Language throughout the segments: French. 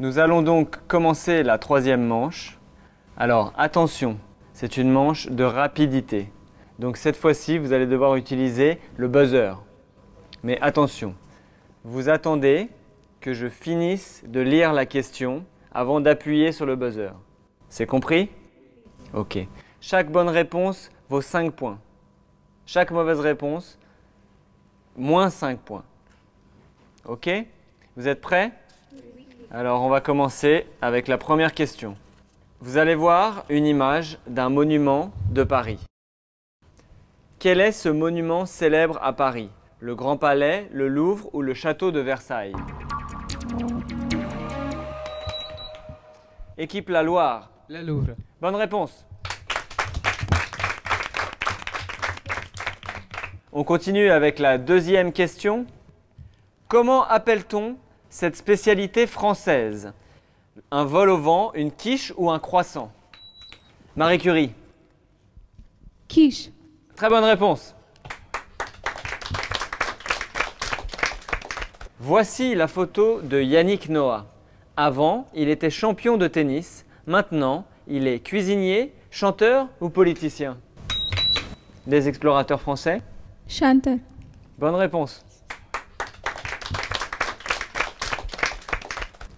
Nous allons donc commencer la troisième manche. Alors attention, c'est une manche de rapidité. Donc cette fois-ci, vous allez devoir utiliser le buzzer. Mais attention, vous attendez que je finisse de lire la question avant d'appuyer sur le buzzer. C'est compris? Ok. Chaque bonne réponse vaut 5 points. Chaque mauvaise réponse, moins 5 points. Ok? Vous êtes prêts? Oui. Alors on va commencer avec la première question. Vous allez voir une image d'un monument de Paris. Quel est ce monument célèbre à Paris? Le Grand Palais, le Louvre ou le Château de Versailles? Équipe La Loire. Le Louvre. Bonne réponse. On continue avec la deuxième question. Comment appelle-t-on cette spécialité française? Un vol au vent, une quiche ou un croissant? Marie Curie. Quiche. Très bonne réponse. Voici la photo de Yannick Noah. Avant, il était champion de tennis. Maintenant, il est cuisinier, chanteur ou politicien? Des explorateurs français? Chanteur. Bonne réponse.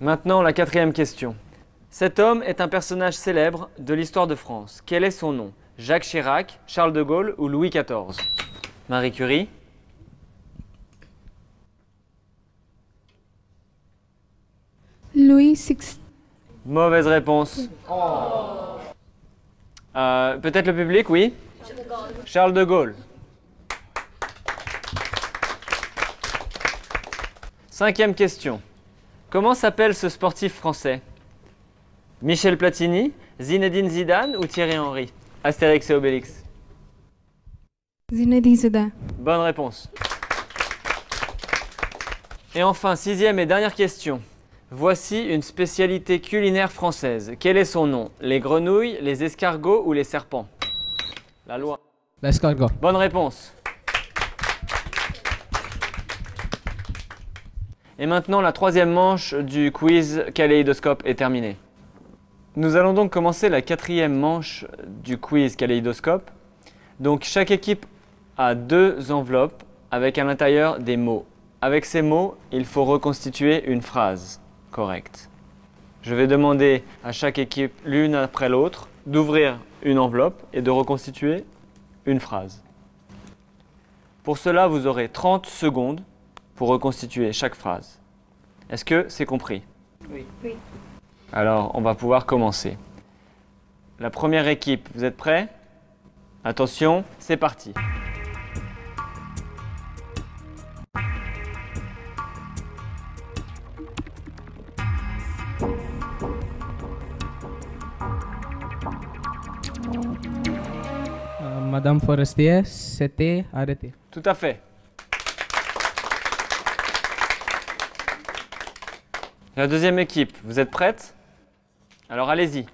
Maintenant, la quatrième question. Cet homme est un personnage célèbre de l'histoire de France. Quel est son nom? Jacques Chirac, Charles de Gaulle ou Louis XIV? Marie Curie. Louis XVI. Mauvaise réponse. Peut-être le public, oui? Charles de Gaulle. Cinquième question. Comment s'appelle ce sportif français? Michel Platini, Zinedine Zidane ou Thierry Henry? Astérix et Obélix. Zinedine Zidane. Bonne réponse. Et enfin, sixième et dernière question. Voici une spécialité culinaire française. Quel est son nom? Les grenouilles, les escargots ou les serpents? La loi. L'escargot. Bonne réponse. Et maintenant, la troisième manche du quiz Kaléidoscope est terminée. Nous allons donc commencer la quatrième manche du quiz Kaléidoscope. Donc chaque équipe a 2 enveloppes avec à l'intérieur des mots. Avec ces mots, il faut reconstituer une phrase correcte. Je vais demander à chaque équipe, l'une après l'autre, d'ouvrir une enveloppe et de reconstituer une phrase. Pour cela, vous aurez 30 secondes pour reconstituer chaque phrase. Est-ce que c'est compris? Oui. Alors, on va pouvoir commencer. La première équipe, vous êtes prêts? Attention, c'est parti. Madame Forestier s'était arrêtée. Tout à fait. La deuxième équipe, vous êtes prête? Alors allez-y.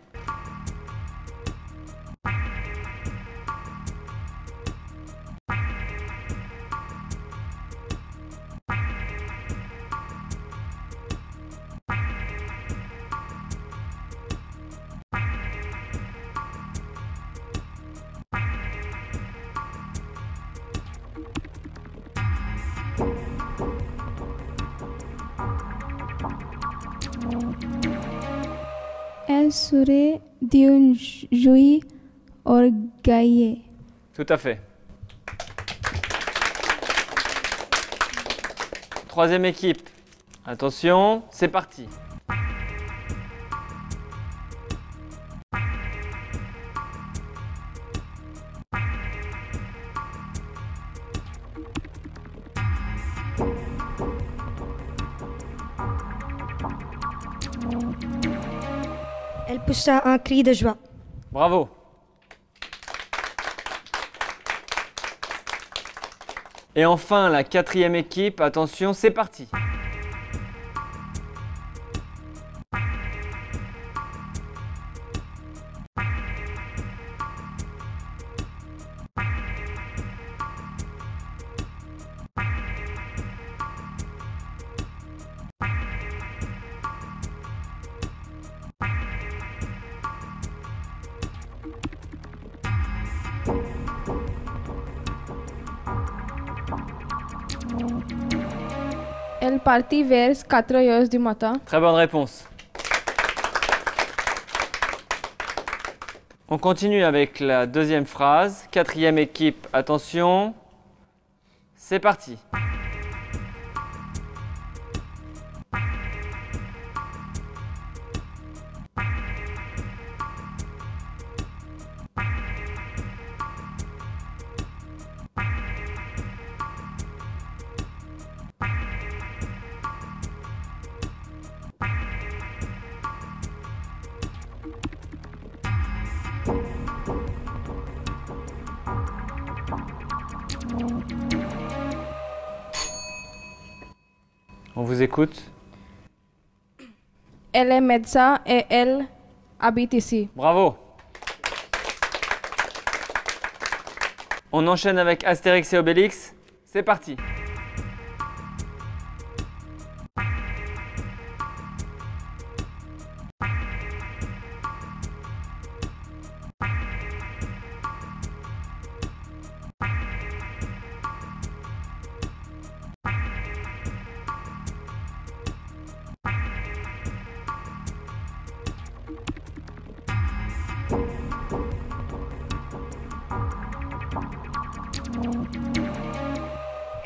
Elle serait d'une joie orgueilleuse. Tout à fait. Troisième équipe. Attention, c'est parti. Elle poussa un cri de joie. Bravo. Et enfin, la quatrième équipe. Attention, c'est parti. Elle partit vers 4 heures du matin. Très bonne réponse. On continue avec la deuxième phrase. Quatrième équipe, attention. C'est parti. On vous écoute. Elle est médecin et elle habite ici. Bravo. On enchaîne avec Astérix et Obélix. C'est parti.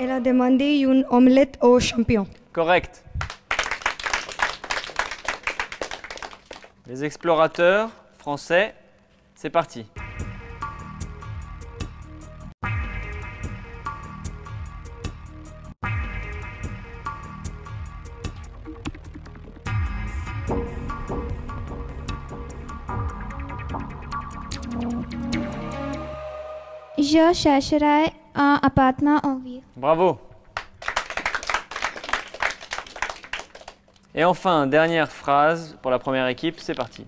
Elle a demandé une omelette aux champignons. Correct. Les explorateurs français, c'est parti. Je chercherai un appartement en ville. Bravo. Et enfin, dernière phrase pour la première équipe, c'est parti.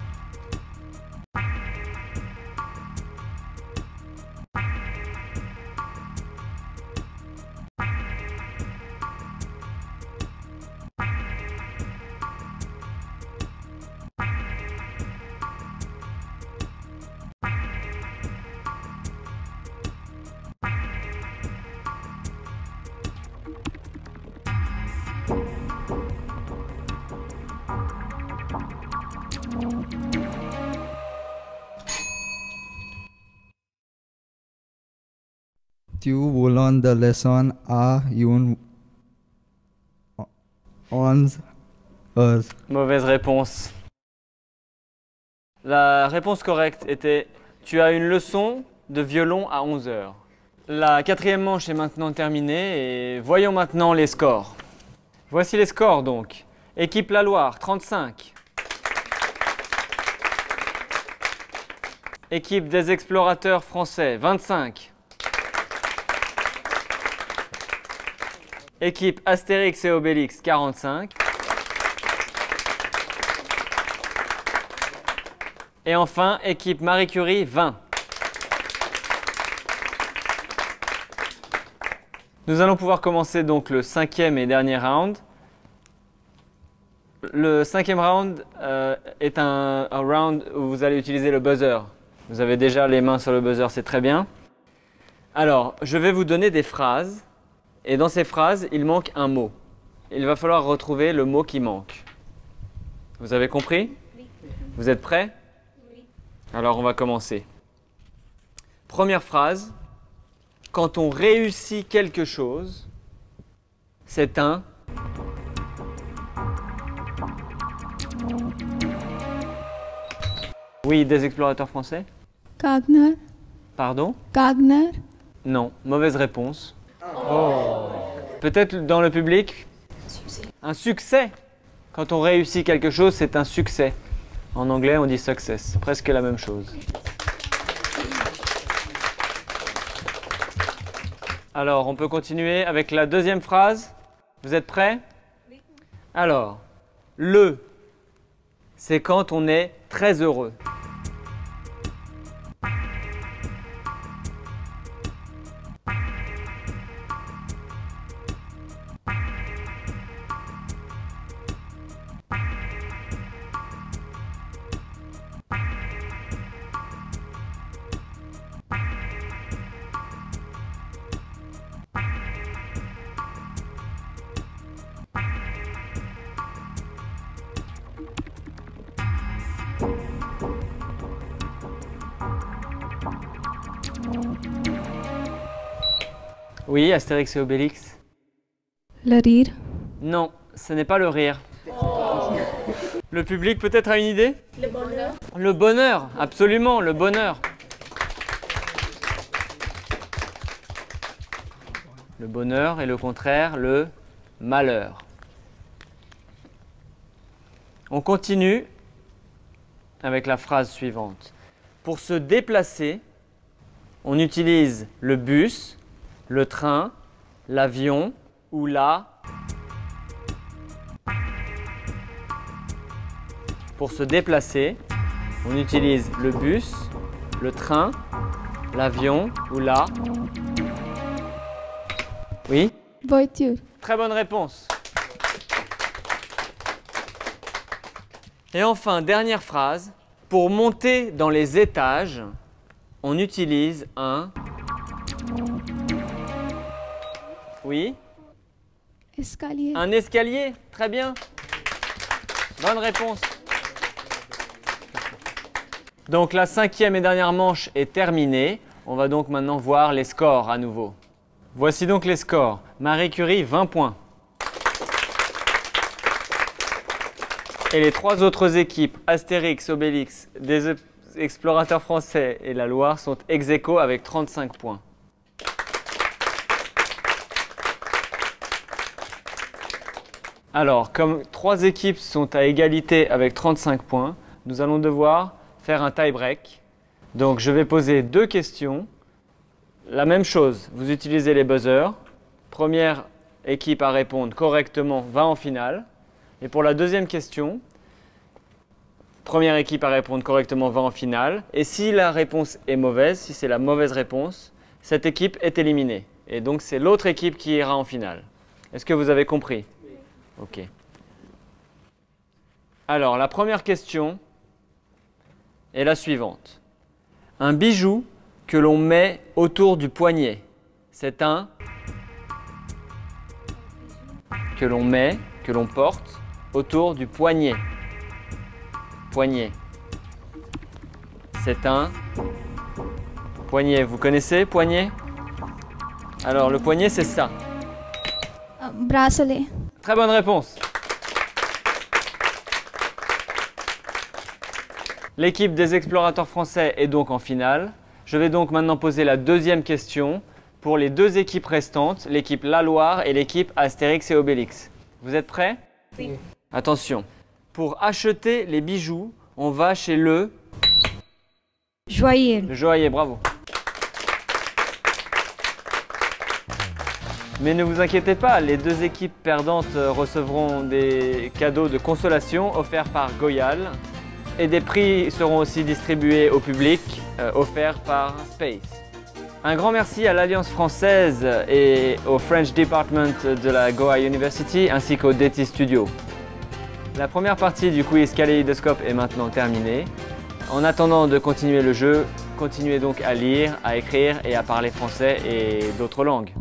Tu voulons de leçon à une 11 heures. Mauvaise réponse. La réponse correcte était « Tu as une leçon de violon à 11 heures ». La quatrième manche est maintenant terminée et voyons maintenant les scores. Voici les scores donc. Équipe La Loire, 35. Équipe des explorateurs français, 25. Équipe Astérix et Obélix, 45. Et enfin, équipe Marie Curie, 20. Nous allons pouvoir commencer donc le cinquième et dernier round. Le cinquième round est un round où vous allez utiliser le buzzer. Vous avez déjà les mains sur le buzzer, c'est très bien. Alors, je vais vous donner des phrases. Et dans ces phrases, il manque un mot. Il va falloir retrouver le mot qui manque. Vous avez compris? Oui. Vous êtes prêts? Oui. Alors, on va commencer. Première phrase. Quand on réussit quelque chose, c'est un... Oui, des explorateurs français? Gagner. Pardon? Gagner. Non, mauvaise réponse. Oh. Peut-être dans le public? Un succès. Quand on réussit quelque chose, c'est un succès. En anglais, on dit success. Presque la même chose. Alors, on peut continuer avec la deuxième phrase. Vous êtes prêts? Oui. Alors, le, c'est quand on est très heureux. Oui, Astérix et Obélix. Le rire. Non, ce n'est pas le rire. Le public peut-être a une idée? Le bonheur. Le bonheur, absolument, le bonheur. Le bonheur et le contraire, le malheur. On continue avec la phrase suivante. Pour se déplacer, on utilise le bus, le train, l'avion ou la... Pour se déplacer, on utilise le bus, le train, l'avion ou la... Oui? Voiture. Très bonne réponse. Et enfin, dernière phrase. Pour monter dans les étages, on utilise un... Oui? Escalier. Un escalier. Très bien. Bonne réponse. Donc la 5e et dernière manche est terminée. On va donc maintenant voir les scores à nouveau. Voici donc les scores. Marie Curie, 20 points. Et les 3 autres équipes, Astérix, Obélix, des explorateurs français et la Loire, sont ex aequo avec 35 points. Alors, comme 3 équipes sont à égalité avec 35 points, nous allons devoir faire un tie-break. Donc, je vais poser 2 questions. La même chose, vous utilisez les buzzers. Première équipe à répondre correctement va en finale. Et pour la deuxième question, première équipe à répondre correctement va en finale. Et si la réponse est mauvaise, si c'est la mauvaise réponse, cette équipe est éliminée. Et donc, c'est l'autre équipe qui ira en finale. Est-ce que vous avez compris? Ok. Alors, la première question est la suivante. Un bijou que l'on met autour du poignet, c'est un... que l'on met, que l'on porte autour du poignet. Poignet. C'est un... Poignet, vous connaissez poignet? Alors, le poignet, c'est ça. Bracelet. Très bonne réponse. L'équipe des explorateurs français est donc en finale. Je vais donc maintenant poser la deuxième question pour les 2 équipes restantes, l'équipe La Loire et l'équipe Astérix et Obélix. Vous êtes prêts? Oui. Attention. Pour acheter les bijoux, on va chez le Joaillier. joaillier. Bravo. Mais ne vous inquiétez pas, les 2 équipes perdantes recevront des cadeaux de consolation offerts par Goyal. Et des prix seront aussi distribués au public, offerts par Space. Un grand merci à l'Alliance française et au French Department de la Goa University ainsi qu'au DT Studio. La première partie du quiz Kaléidoscope est maintenant terminée. En attendant de continuer le jeu, continuez donc à lire, à écrire et à parler français et d'autres langues.